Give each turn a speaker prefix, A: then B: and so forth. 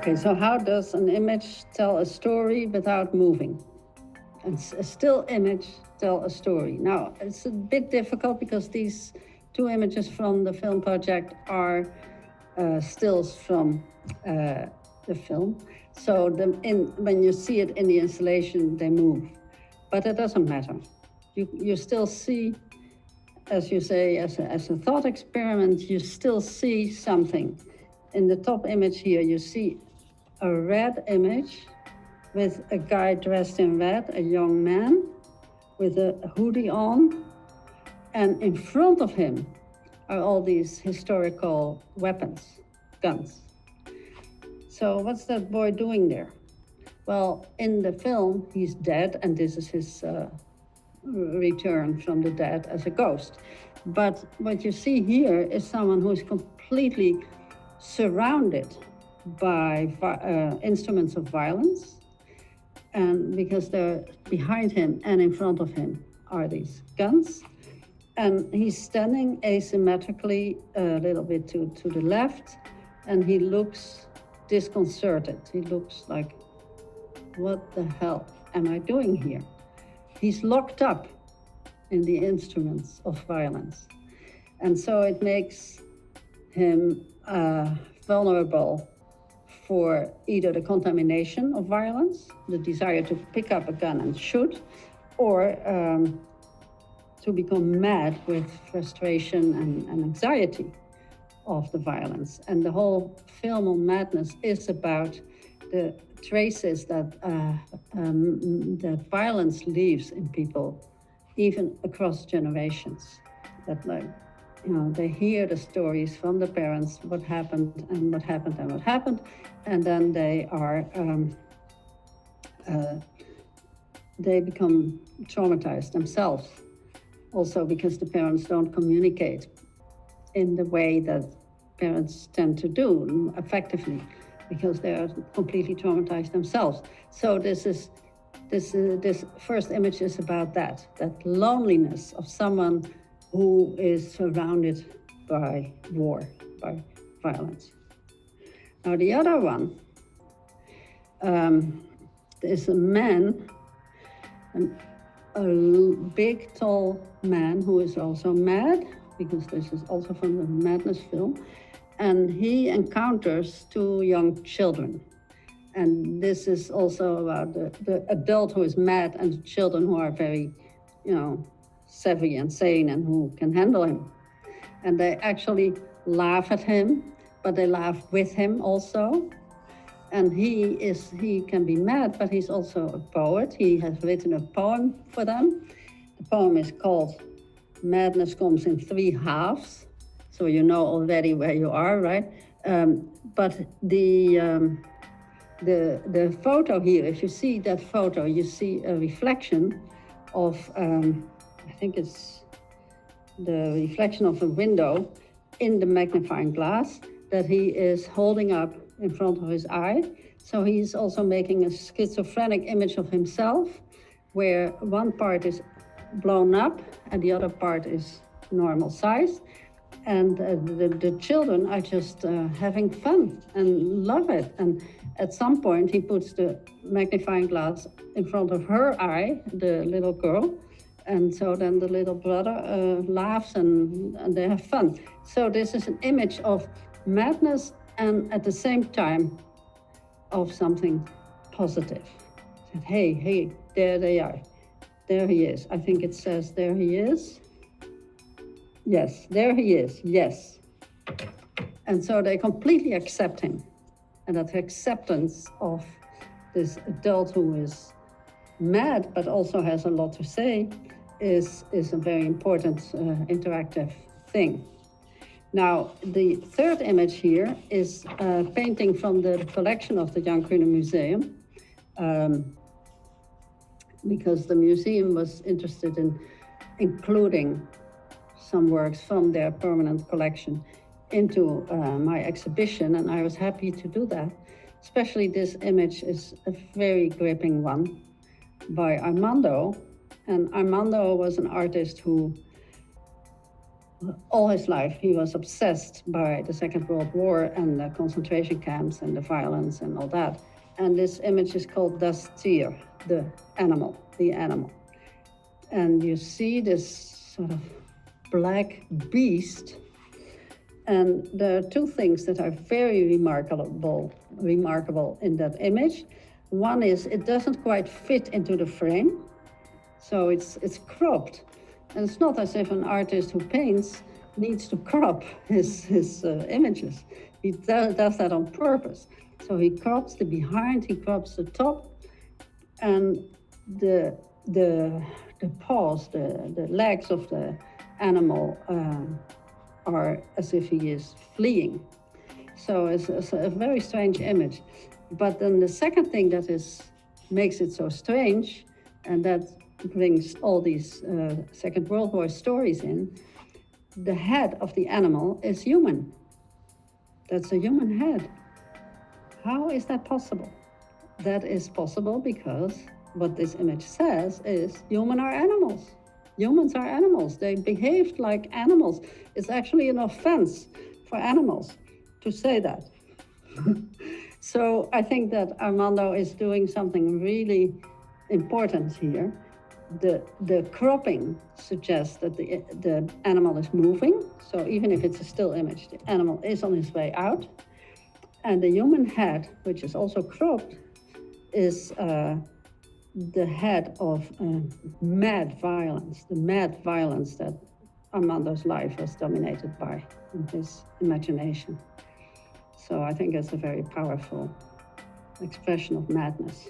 A: Okay, so how does an image tell a story without moving? And a still image tell a story. Now, it's a bit difficult because these two images from the film project are stills from the film. So when you see it in the installation, they move. But it doesn't matter. You still see, as you say, as a thought experiment, you still see something. In the top image here, you see a red image with a guy dressed in red, a young man with a hoodie on. And in front of him are all these historical weapons, guns. So what's that boy doing there? Well, in the film, he's dead, and this is his return from the dead as a ghost. But what you see here is someone who is completely surrounded by instruments of violence, and because they're behind him and in front of him are these guns, and he's standing asymmetrically a little bit to the left, and he looks disconcerted. He looks like, what the hell am I doing here? He's locked up in the instruments of violence. And so it makes him vulnerable for either the contamination of violence, the desire to pick up a gun and shoot, or to become mad with frustration and anxiety of the violence. And the whole film on madness is about the traces that that violence leaves in people, even across generations. That, like, you know, they hear the stories from the parents, what happened and what happened and what happened, and then they are they become traumatized themselves, also because the parents don't communicate in the way that parents tend to do effectively, because they are completely traumatized themselves. So this first image is about that loneliness of someone who is surrounded by war, by violence. Now the other one is a man, a big, tall man who is also mad, because this is also from the Madness film, and he encounters two young children. And this is also about the adult who is mad and the children who are very, you know, savvy and sane and who can handle him. And they actually laugh at him, but they laugh with him also. And he can be mad, but he's also a poet. He has written a poem for them. The poem is called Madness Comes in Three Halves. So you know already where you are, right? But the photo here, if you see that photo, you see a reflection of, I think it's the reflection of a window in the magnifying glass that he is holding up in front of his eye. So he's also making a schizophrenic image of himself, where one part is blown up and the other part is normal size. And the children are just having fun and love it. And at some point, he puts the magnifying glass in front of her eye, the little girl. And so then the little brother laughs and they have fun. So this is an image of madness and at the same time of something positive. Hey, there they are. There he is. I think it says, there he is. Yes, there he is, yes. And so they completely accept him. And that acceptance of this adult who is mad but also has a lot to say is a very important interactive thing. Now, the third image here is a painting from the collection of the Jan Kuhne Museum, because the museum was interested in including some works from their permanent collection into my exhibition, and I was happy to do that. Especially this image is a very gripping one by Armando. And Armando was an artist who all his life, he was obsessed by the Second World War and the concentration camps and the violence and all that. And this image is called Das Tier, the animal. And you see this sort of black beast. And there are two things that are very remarkable in that image. One is it doesn't quite fit into the frame, so it's cropped. And it's not as if an artist who paints needs to crop his images. He does that on purpose. So he crops the behind, he crops the top, and the paws, the legs of the animal are as if he is fleeing. So it's a very strange image. But then the second thing that makes it so strange, and that brings all these Second World War stories in, the head of the animal is human. That's a human head. How is that possible? That is possible because what this image says is humans are animals. Humans are animals. They behaved like animals. It's actually an offense for animals to say that. So I think that Armando is doing something really important here. The cropping suggests that the animal is moving. So even if it's a still image, the animal is on his way out. And the human head, which is also cropped, is the head of mad violence, the mad violence that Armando's life was dominated by in his imagination. So I think it's a very powerful expression of madness.